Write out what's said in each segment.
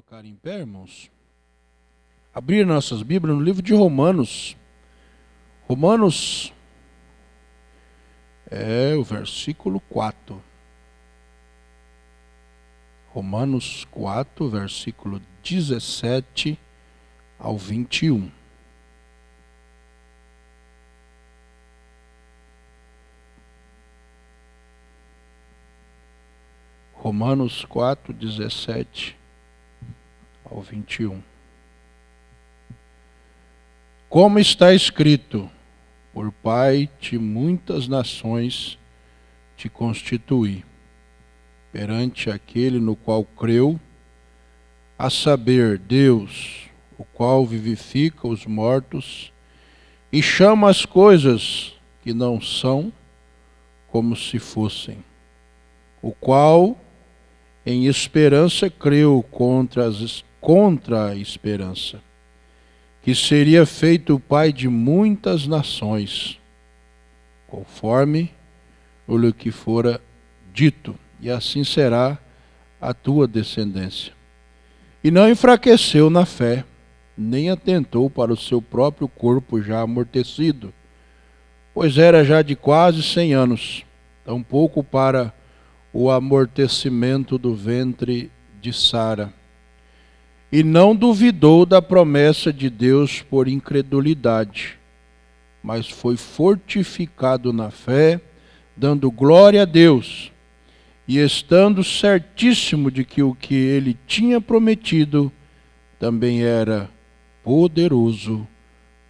colocar em pé, irmãos? Abrir nossas Bíblias no livro de Romanos. Romanos é o versículo 4. Romanos 4, versículo 17 ao 21. Romanos 4, 17 ao 21. Como está escrito, por Pai de muitas nações te constituí, perante aquele no qual creu, a saber, Deus, o qual vivifica os mortos e chama as coisas que não são como se fossem, o qual em esperança creu contra a esperança, que seria feito o pai de muitas nações, conforme o que fora dito, e assim será a tua descendência. E não enfraqueceu na fé, nem atentou para o seu próprio corpo já amortecido, pois era já de quase 100 anos, tampouco para o amortecimento do ventre de Sara. E não duvidou da promessa de Deus por incredulidade, mas foi fortificado na fé, dando glória a Deus, e estando certíssimo de que o que ele tinha prometido também era poderoso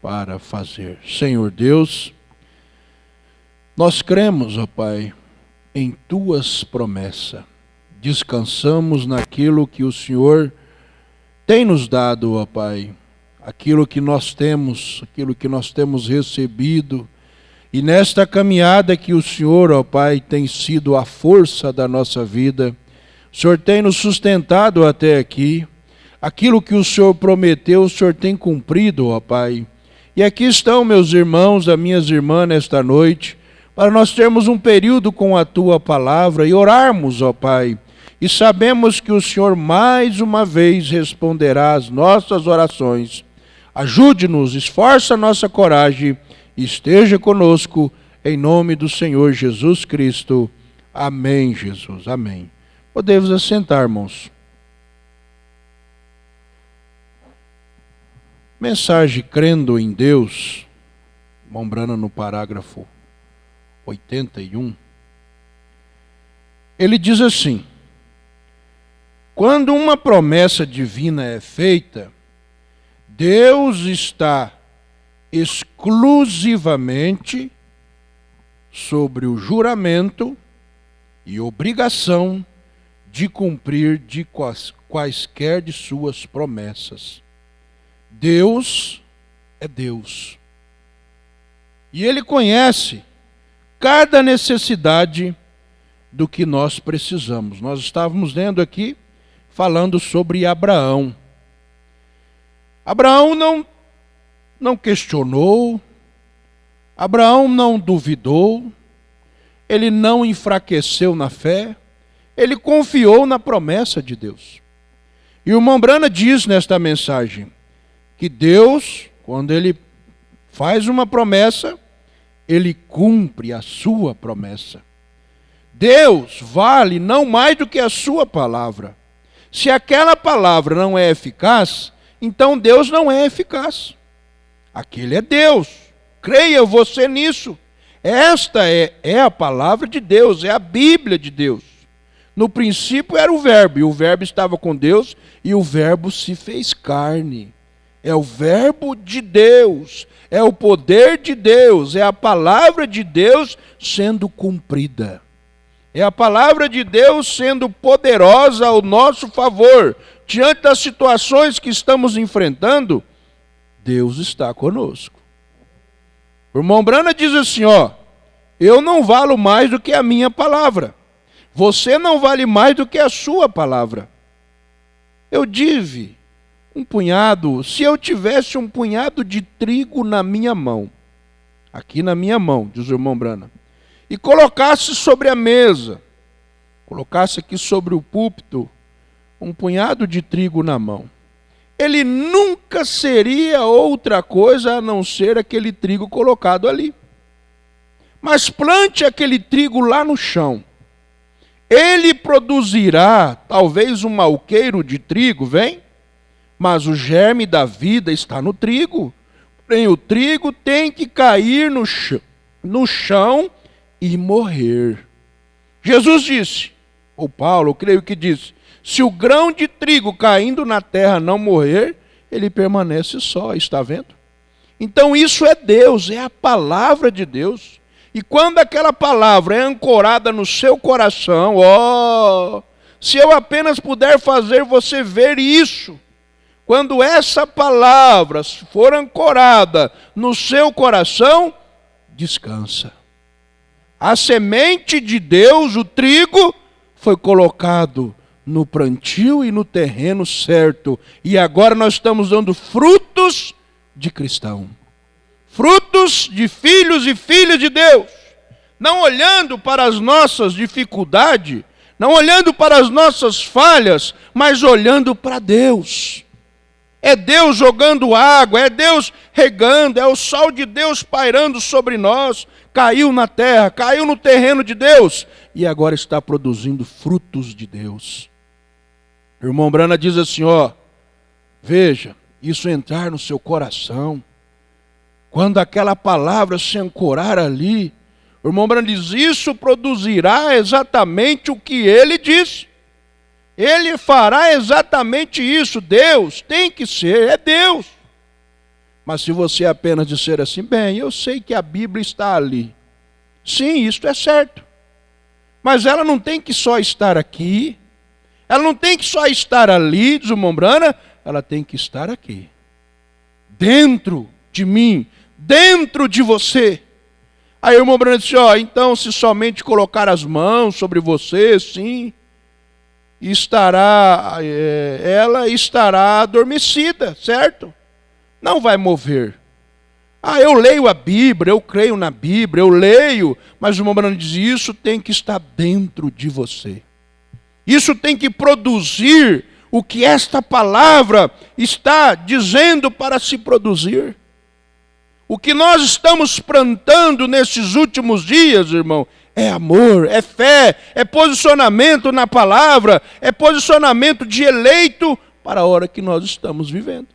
para fazer. Senhor Deus, nós cremos, ó Pai, em tuas promessas. Descansamos naquilo que o Senhor tem nos dado, ó Pai, aquilo que nós temos recebido, e nesta caminhada que o Senhor, ó Pai, tem sido a força da nossa vida, o Senhor tem nos sustentado até aqui, aquilo que o Senhor prometeu, o Senhor tem cumprido, ó Pai. E aqui estão meus irmãos, as minhas irmãs nesta noite, para nós termos um período com a Tua Palavra e orarmos, ó Pai. E sabemos que o Senhor mais uma vez responderá às nossas orações. Ajude-nos, esforça a nossa coragem e esteja conosco, em nome do Senhor Jesus Cristo. Amém, Jesus, amém. Podemos assentar, irmãos. Mensagem crendo em Deus, irmão Brana no parágrafo 81, ele diz assim: quando uma promessa divina é feita, Deus está exclusivamente sobre o juramento e obrigação de cumprir de quaisquer de suas promessas. Deus é Deus. E Ele conhece cada necessidade do que nós precisamos. Nós estávamos lendo aqui, falando sobre Abraão. Abraão não questionou, Abraão não duvidou, ele não enfraqueceu na fé, ele confiou na promessa de Deus. E o irmão Brana diz nesta mensagem que Deus, quando Ele faz uma promessa, Ele cumpre a sua promessa. Deus vale não mais do que a sua palavra. Se aquela palavra não é eficaz, então Deus não é eficaz. Aquele é Deus. Creia você nisso. Esta é a palavra de Deus, é a Bíblia de Deus. No princípio era o Verbo, e o Verbo estava com Deus, e o Verbo se fez carne. É o Verbo de Deus, é o poder de Deus, é a palavra de Deus sendo cumprida. É a palavra de Deus sendo poderosa ao nosso favor. Diante das situações que estamos enfrentando, Deus está conosco. O irmão Brana diz assim, eu não valo mais do que a minha palavra. Você não vale mais do que a sua palavra. Eu tive se eu tivesse um punhado de trigo na minha mão, aqui na minha mão, diz o irmão Brana, e colocasse sobre a mesa, colocasse aqui sobre o púlpito, um punhado de trigo na mão. Ele nunca seria outra coisa a não ser aquele trigo colocado ali. Mas plante aquele trigo lá no chão. Ele produzirá talvez um malqueiro de trigo, vem? Mas o germe da vida está no trigo. Porém, o trigo tem que cair no chão e morrer. Jesus disse, ou Paulo, eu creio que disse, se o grão de trigo caindo na terra não morrer, ele permanece só, está vendo? Então isso é Deus, é a palavra de Deus. E quando aquela palavra é ancorada no seu coração, se eu apenas puder fazer você ver isso, quando essa palavra for ancorada no seu coração, descansa. A semente de Deus, o trigo, foi colocado no plantio e no terreno certo. E agora nós estamos dando frutos de cristão. Frutos de filhos e filhas de Deus. Não olhando para as nossas dificuldades, não olhando para as nossas falhas, mas olhando para Deus. É Deus jogando água, é Deus regando, é o sol de Deus pairando sobre nós. Caiu na terra, caiu no terreno de Deus e agora está produzindo frutos de Deus. O irmão Brana diz assim, veja, isso entrar no seu coração, quando aquela palavra se ancorar ali, o irmão Brana diz, isso produzirá exatamente o que ele disse. Ele fará exatamente isso. Deus tem que ser, é Deus. Mas se você apenas disser assim, bem, eu sei que a Bíblia está ali. Sim, isso é certo. Mas ela não tem que só estar aqui. Ela não tem que só estar ali, diz o irmão Brana, ela tem que estar aqui. Dentro de mim, dentro de você. Aí o irmão Brana disse, então se somente colocar as mãos sobre você, sim, ela estará adormecida, certo? Não vai mover. Eu leio a Bíblia, eu creio na Bíblia, eu leio, mas o irmão Brana diz, isso tem que estar dentro de você. Isso tem que produzir o que esta palavra está dizendo para se produzir. O que nós estamos plantando nesses últimos dias, irmão, é amor, é fé, é posicionamento na palavra, é posicionamento de eleito para a hora que nós estamos vivendo.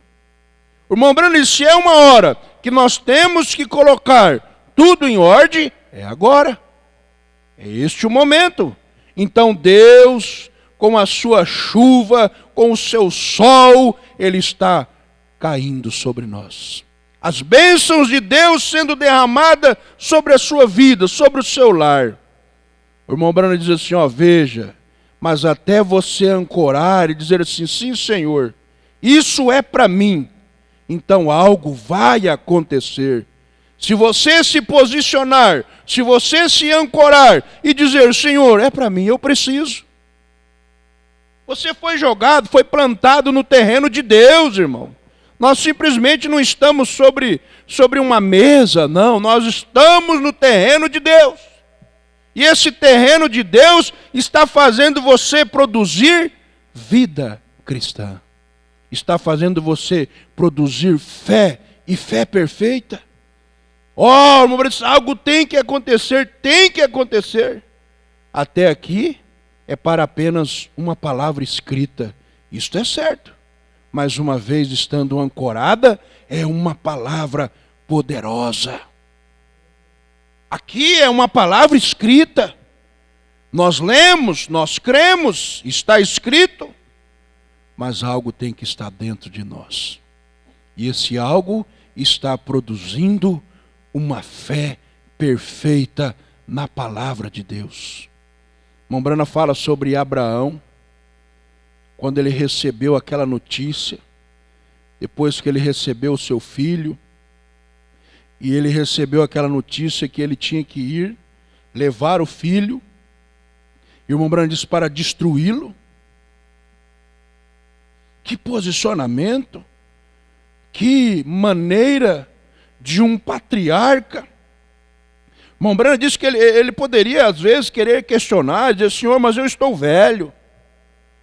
O irmão Brana disse, se é uma hora que nós temos que colocar tudo em ordem, é agora. É este o momento. Então Deus, com a sua chuva, com o seu sol, Ele está caindo sobre nós. As bênçãos de Deus sendo derramadas sobre a sua vida, sobre o seu lar. O irmão Brana diz assim, veja, mas até você ancorar e dizer assim, sim Senhor, isso é para mim, então algo vai acontecer. Se você se posicionar, se você se ancorar e dizer, Senhor, é para mim, eu preciso. Você foi jogado, foi plantado no terreno de Deus, irmão. Nós simplesmente não estamos sobre uma mesa, não. Nós estamos no terreno de Deus. E esse terreno de Deus está fazendo você produzir vida cristã. Está fazendo você produzir fé e fé perfeita. Irmão, algo tem que acontecer, tem que acontecer. Até aqui é para apenas uma palavra escrita. Isto é certo. Mas uma vez estando ancorada, é uma palavra poderosa. Aqui é uma palavra escrita. Nós lemos, nós cremos, está escrito. Mas algo tem que estar dentro de nós. E esse algo está produzindo uma fé perfeita na palavra de Deus. Irmão Brana fala sobre Abraão. Quando ele recebeu aquela notícia, depois que ele recebeu o seu filho, e ele recebeu aquela notícia que ele tinha que ir, levar o filho, e o irmão Brana disse para destruí-lo. Que posicionamento, que maneira de um patriarca. O irmão Brana disse que ele poderia às vezes querer questionar, dizer, Senhor, mas eu estou velho.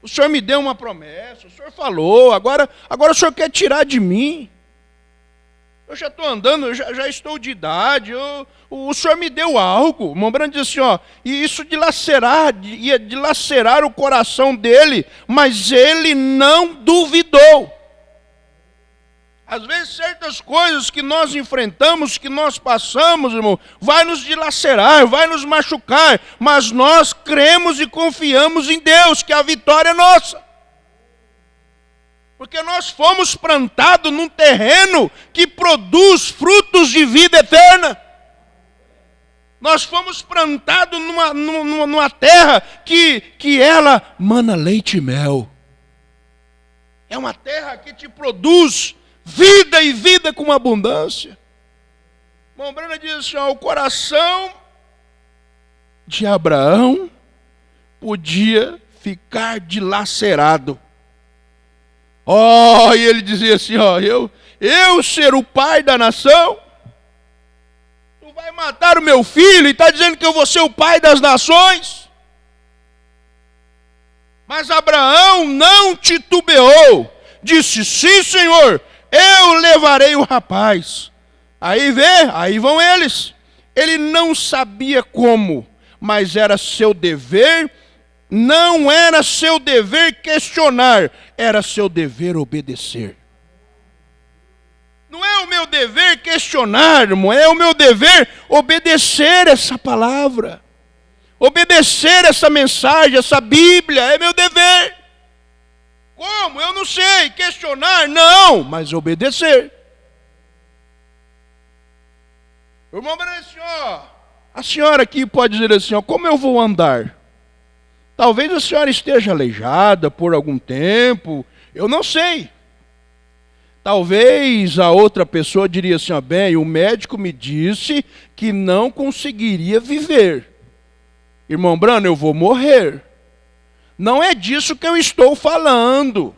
O Senhor me deu uma promessa, o Senhor falou, agora o Senhor quer tirar de mim. Eu já estou andando, eu já estou de idade, o Senhor me deu algo. O irmão Branham diz assim, e isso ia dilacerar o coração dele, mas ele não duvidou. Às vezes certas coisas que nós enfrentamos, que nós passamos, irmão, vai nos dilacerar, vai nos machucar, mas nós cremos e confiamos em Deus, que a vitória é nossa. Porque nós fomos plantados num terreno que produz frutos de vida eterna. Nós fomos plantados numa terra que ela mana leite e mel. É uma terra que te produz vida e vida com abundância. Bom, Brana diz assim, o coração de Abraão podia ficar dilacerado. E ele dizia assim, eu ser o pai da nação, tu vai matar o meu filho e está dizendo que eu vou ser o pai das nações? Mas Abraão não titubeou, disse, sim, Senhor, eu levarei o rapaz. Aí vão eles. Ele não sabia como, mas era seu dever. Não era seu dever questionar, era seu dever obedecer. Não é o meu dever questionar, irmão, é o meu dever obedecer essa palavra. Obedecer essa mensagem, essa Bíblia, é meu dever. Como? Eu não sei. Questionar? Não, mas obedecer. O irmão Branham assim, a senhora aqui pode dizer assim, como eu vou andar? Talvez a senhora esteja aleijada por algum tempo, eu não sei. Talvez a outra pessoa diria assim, bem, o médico me disse que não conseguiria viver. Irmão Branham, eu vou morrer. Não é disso que eu estou falando.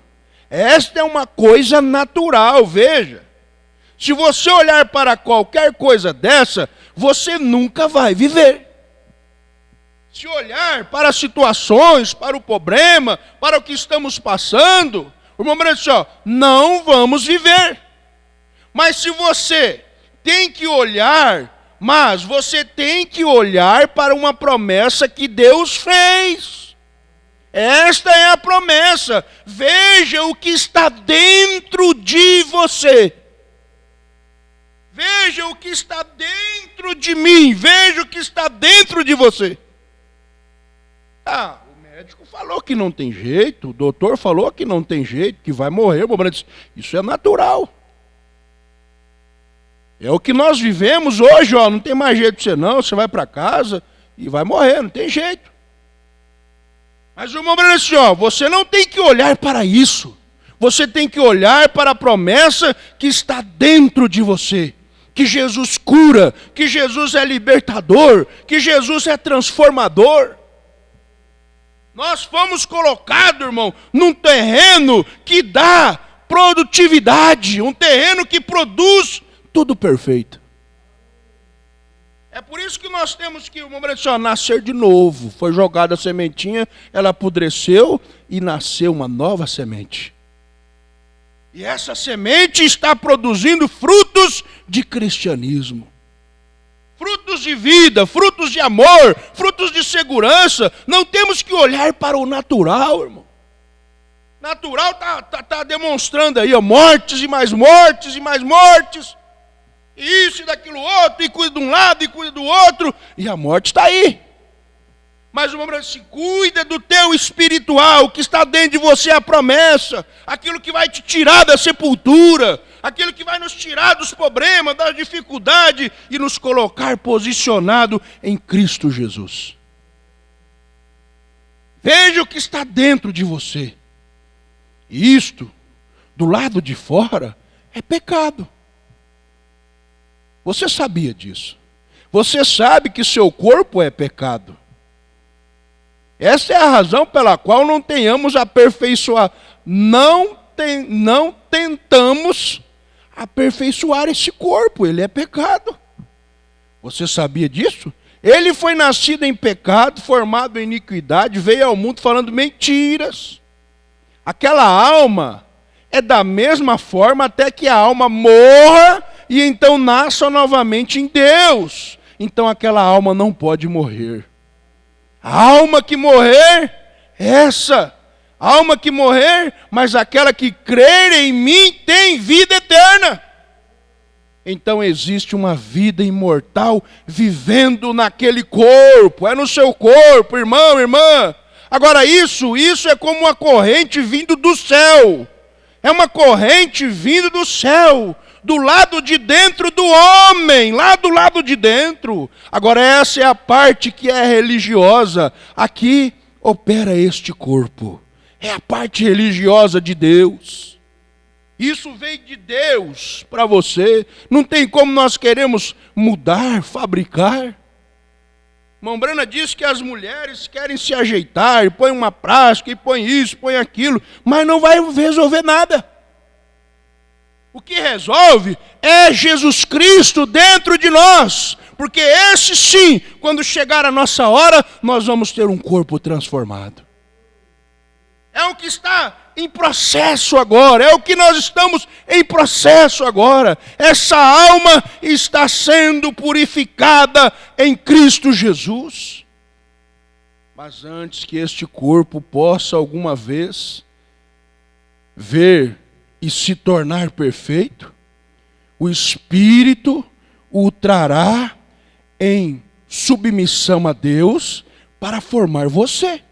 Esta é uma coisa natural, veja. Se você olhar para qualquer coisa dessa, você nunca vai viver. Se olhar para as situações, para o problema, para o que estamos passando, o irmão Branham disse, não vamos viver. Mas se você tem que olhar, você tem que olhar para uma promessa que Deus fez. Esta é a promessa. Veja o que está dentro de você. Veja o que está dentro de mim. Veja o que está dentro de você. O médico falou que não tem jeito, o doutor falou que não tem jeito, que vai morrer. O Branham disse, isso é natural. É o que nós vivemos hoje, não tem mais jeito de você não, você vai para casa e vai morrer, não tem jeito. Mas o irmão Branham disse, você não tem que olhar para isso. Você tem que olhar para a promessa que está dentro de você. Que Jesus cura, que Jesus é libertador, que Jesus é transformador. Nós fomos colocados, irmão, num terreno que dá produtividade, um terreno que produz tudo perfeito. É por isso que nós temos que, irmão, nascer de novo. Foi jogada a sementinha, ela apodreceu e nasceu uma nova semente. E essa semente está produzindo frutos de cristianismo. Frutos de vida, frutos de amor, frutos de segurança. Não temos que olhar para o natural, irmão. Natural está demonstrando aí, mortes e mais mortes e mais mortes. Isso e daquilo outro, e cuida de um lado e cuida do outro. E a morte está aí. Mas o homem se cuida do teu espiritual, que está dentro de você a promessa, aquilo que vai te tirar da sepultura, aquilo que vai nos tirar dos problemas, das dificuldades e nos colocar posicionado em Cristo Jesus. Veja o que está dentro de você. E isto, do lado de fora, é pecado. Você sabia disso? Você sabe que seu corpo é pecado. Essa é a razão pela qual não tenhamos aperfeiçoar. Não tentamos aperfeiçoar esse corpo. Ele é pecado. Você sabia disso? Ele foi nascido em pecado, formado em iniquidade, veio ao mundo falando mentiras. Aquela alma é da mesma forma até que a alma morra e então nasça novamente em Deus. Então aquela alma não pode morrer. A alma que morrer, essa. A alma que morrer, mas aquela que crer em mim tem vida eterna. Então existe uma vida imortal vivendo naquele corpo. É no seu corpo, irmão, irmã. Agora isso é como uma corrente vindo do céu. É uma corrente vindo do céu, do lado de dentro do homem, lá do lado de dentro. Agora essa é a parte que é religiosa. Aqui opera este corpo. É a parte religiosa de Deus. Isso veio de Deus para você. Não tem como nós queremos mudar, fabricar. Irmão Brana diz que as mulheres querem se ajeitar, e põe uma prática, e põe isso, põe aquilo, mas não vai resolver nada. O que resolve é Jesus Cristo dentro de nós, porque esse sim, quando chegar a nossa hora, nós vamos ter um corpo transformado. É o que está em processo agora, é o que nós estamos em processo agora. Essa alma está sendo purificada em Cristo Jesus. Mas antes que este corpo possa alguma vez ver e se tornar perfeito, o Espírito o trará em submissão a Deus para formar você.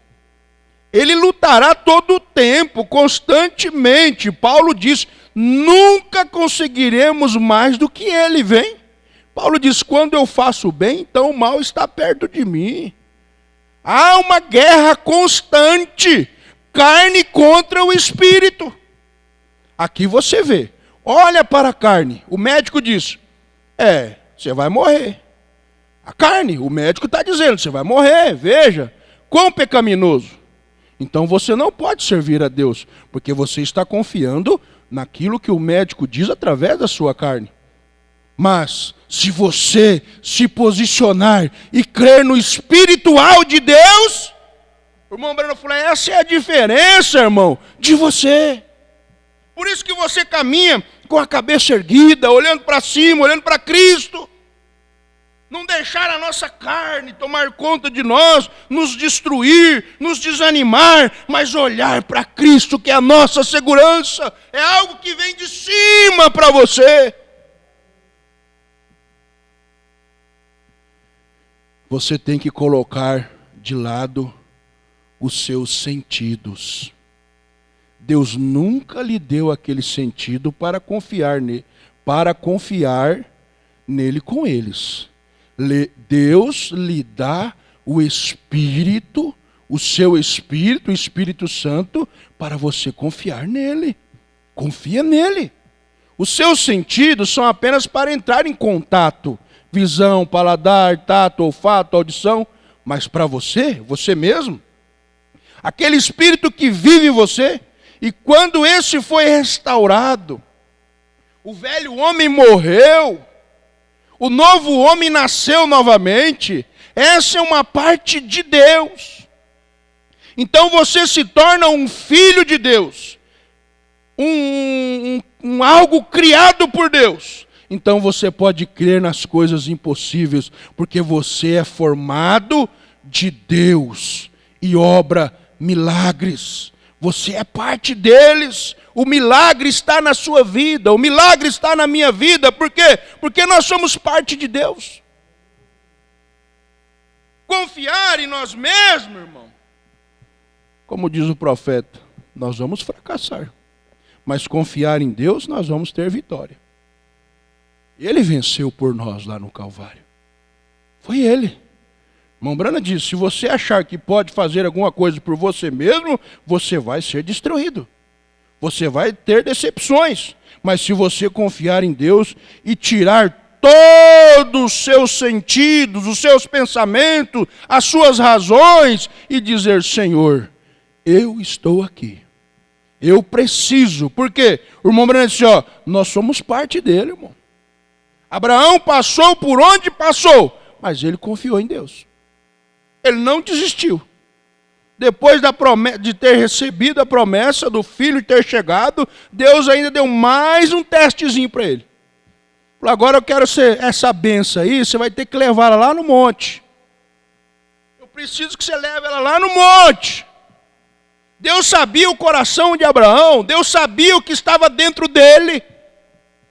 Ele lutará todo o tempo, constantemente. Paulo diz, nunca conseguiremos mais do que ele vem. Paulo diz, quando eu faço bem, então o mal está perto de mim. Há uma guerra constante, carne contra o espírito. Aqui você vê, olha para a carne, o médico diz, você vai morrer. A carne, o médico está dizendo, você vai morrer, veja, quão pecaminoso. Então você não pode servir a Deus, porque você está confiando naquilo que o médico diz através da sua carne. Mas, se você se posicionar e crer no espiritual de Deus, o irmão Breno falou, essa é a diferença, irmão, de você. Por isso que você caminha com a cabeça erguida, olhando para cima, olhando para Cristo. Não deixar a nossa carne tomar conta de nós, nos destruir, nos desanimar, mas olhar para Cristo, que é a nossa segurança. É algo que vem de cima para você. Você tem que colocar de lado os seus sentidos. Deus nunca lhe deu aquele sentido para confiar nele com eles. Deus lhe dá o Espírito, o seu Espírito, o Espírito Santo, para você confiar nele. Confia nele. Os seus sentidos são apenas para entrar em contato. Visão, paladar, tato, olfato, audição. Mas para você mesmo, aquele Espírito que vive em você, e quando esse foi restaurado, o velho homem morreu, o novo homem nasceu novamente. Essa é uma parte de Deus. Então você se torna um filho de Deus. Algo criado por Deus. Então você pode crer nas coisas impossíveis, porque você é formado de Deus e obra milagres. Você é parte deles. O milagre está na sua vida, o milagre está na minha vida. Por quê? Porque nós somos parte de Deus. Confiar em nós mesmos, irmão, como diz o profeta, nós vamos fracassar. Mas confiar em Deus, nós vamos ter vitória. Ele venceu por nós lá no Calvário. Foi Ele. Irmão Brana diz, se você achar que pode fazer alguma coisa por você mesmo, você vai ser destruído. Você vai ter decepções. Mas se você confiar em Deus e tirar todos os seus sentidos, os seus pensamentos, as suas razões, e dizer, Senhor, eu estou aqui. Eu preciso. Por quê? O irmão Breno disse, nós somos parte dele, irmão. Abraão passou por onde passou, mas ele confiou em Deus. Ele não desistiu. Depois de ter recebido a promessa do filho e ter chegado, Deus ainda deu mais um testezinho para ele. Falou, agora eu quero ser essa benção aí, você vai ter que levar ela lá no monte. Eu preciso que você leve ela lá no monte. Deus sabia o coração de Abraão, Deus sabia o que estava dentro dele.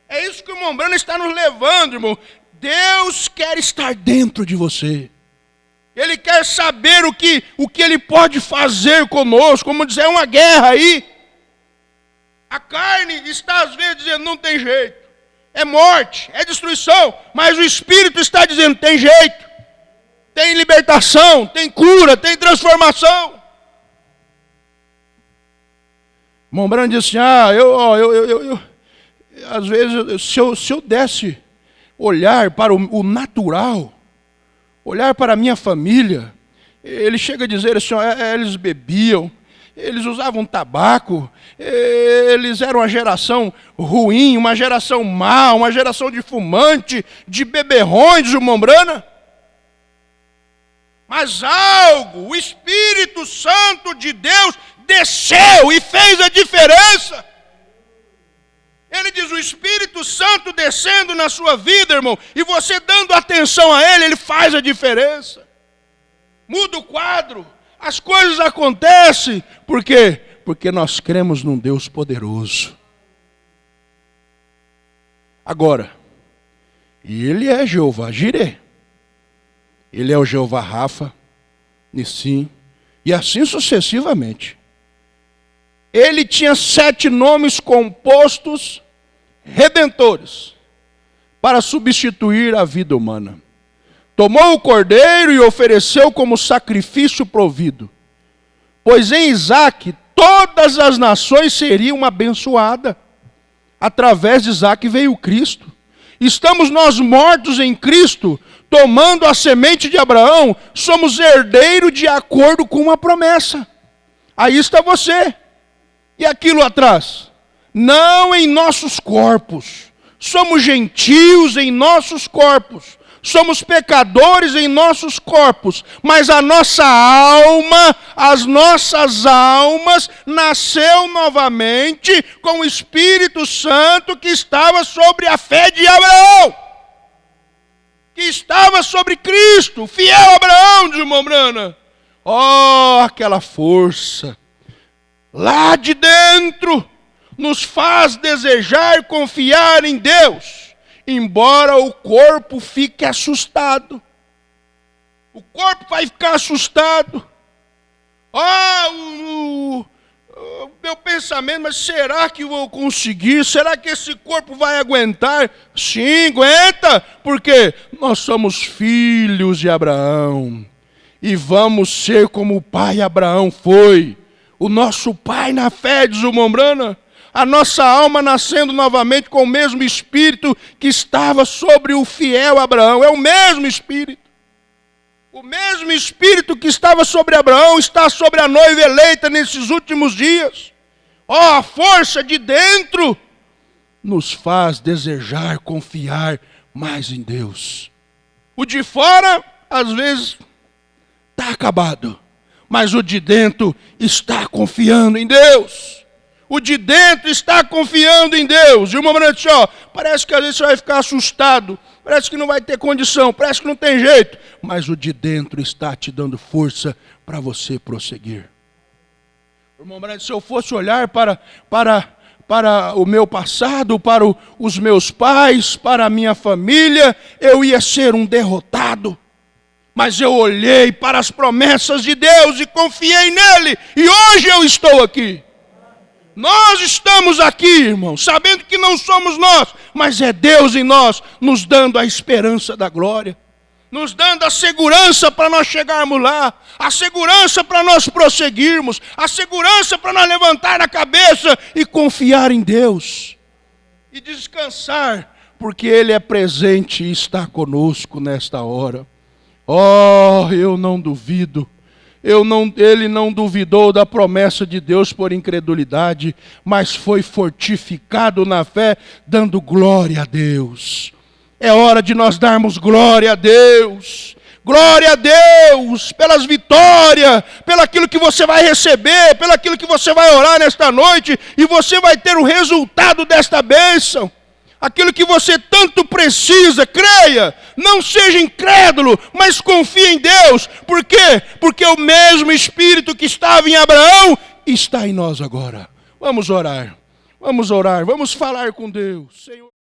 É isso que o irmão Branham está nos levando, irmão. Deus quer estar dentro de você. Ele quer saber o que Ele pode fazer conosco. Como dizer, é uma guerra aí. A carne está às vezes dizendo, não tem jeito. É morte, é destruição. Mas o Espírito está dizendo, tem jeito. Tem libertação, tem cura, tem transformação. O irmão Branham disse assim, às vezes, se eu desse olhar para o natural, olhar para a minha família, ele chega a dizer assim, eles bebiam, eles usavam tabaco, eles eram uma geração ruim, uma geração má, uma geração de fumante, de beberrões, irmão Branham. Mas algo, o Espírito Santo de Deus desceu e fez a diferença. Ele diz, o Espírito Santo descendo na sua vida, irmão, e você dando atenção a Ele, Ele faz a diferença. Muda o quadro, as coisas acontecem. Por quê? Porque nós cremos num Deus poderoso. Agora, Ele é Jeová Jireh. Ele é o Jeová Rafa, Nissim, e assim sucessivamente. Ele tinha 7 nomes compostos redentores para substituir a vida humana. Tomou o cordeiro e ofereceu como sacrifício provido. Pois em Isaque todas as nações seriam abençoadas. Através de Isaque veio Cristo. Estamos nós mortos em Cristo, tomando a semente de Abraão, somos herdeiros de acordo com uma promessa. Aí está você. E aquilo atrás? Não em nossos corpos. Somos gentios em nossos corpos. Somos pecadores em nossos corpos. Mas a nossa alma, as nossas almas, nasceu novamente com o Espírito Santo que estava sobre a fé de Abraão. Que estava sobre Cristo. Fiel Abraão, diz o irmão Branham. Oh, aquela força. Lá de dentro, nos faz desejar confiar em Deus, embora o corpo fique assustado. O corpo vai ficar assustado. O meu pensamento, mas será que eu vou conseguir? Será que esse corpo vai aguentar? Sim, aguenta, porque nós somos filhos de Abraão e vamos ser como o pai Abraão foi. O nosso pai na fé, diz o irmão Branham, a nossa alma nascendo novamente com o mesmo Espírito que estava sobre o fiel Abraão. É o mesmo Espírito. O mesmo Espírito que estava sobre Abraão está sobre a noiva eleita nesses últimos dias. A força de dentro nos faz desejar, confiar mais em Deus. O de fora, às vezes, está acabado. Mas o de dentro está confiando em Deus. O de dentro está confiando em Deus. E o irmão Branham disse, parece que às vezes você vai ficar assustado. Parece que não vai ter condição. Parece que não tem jeito. Mas o de dentro está te dando força para você prosseguir. O irmão Branham disse, se eu fosse olhar para o meu passado, para os meus pais, para a minha família, eu ia ser um derrotado. Mas eu olhei para as promessas de Deus e confiei nele. E hoje eu estou aqui. Nós estamos aqui, irmãos, sabendo que não somos nós, mas é Deus em nós, nos dando a esperança da glória. Nos dando a segurança para nós chegarmos lá. A segurança para nós prosseguirmos. A segurança para nós levantar a cabeça e confiar em Deus. E descansar, porque Ele é presente e está conosco nesta hora. Eu não duvido. Ele não duvidou da promessa de Deus por incredulidade, mas foi fortificado na fé, dando glória a Deus. É hora de nós darmos glória a Deus. Glória a Deus pelas vitórias, pelaquilo que você vai receber, pelaquilo que você vai orar nesta noite, e você vai ter o resultado desta bênção. Aquilo que você tanto precisa, creia, não seja incrédulo, mas confie em Deus. Por quê? Porque o mesmo Espírito que estava em Abraão está em nós agora. Vamos orar, vamos falar com Deus. Senhor.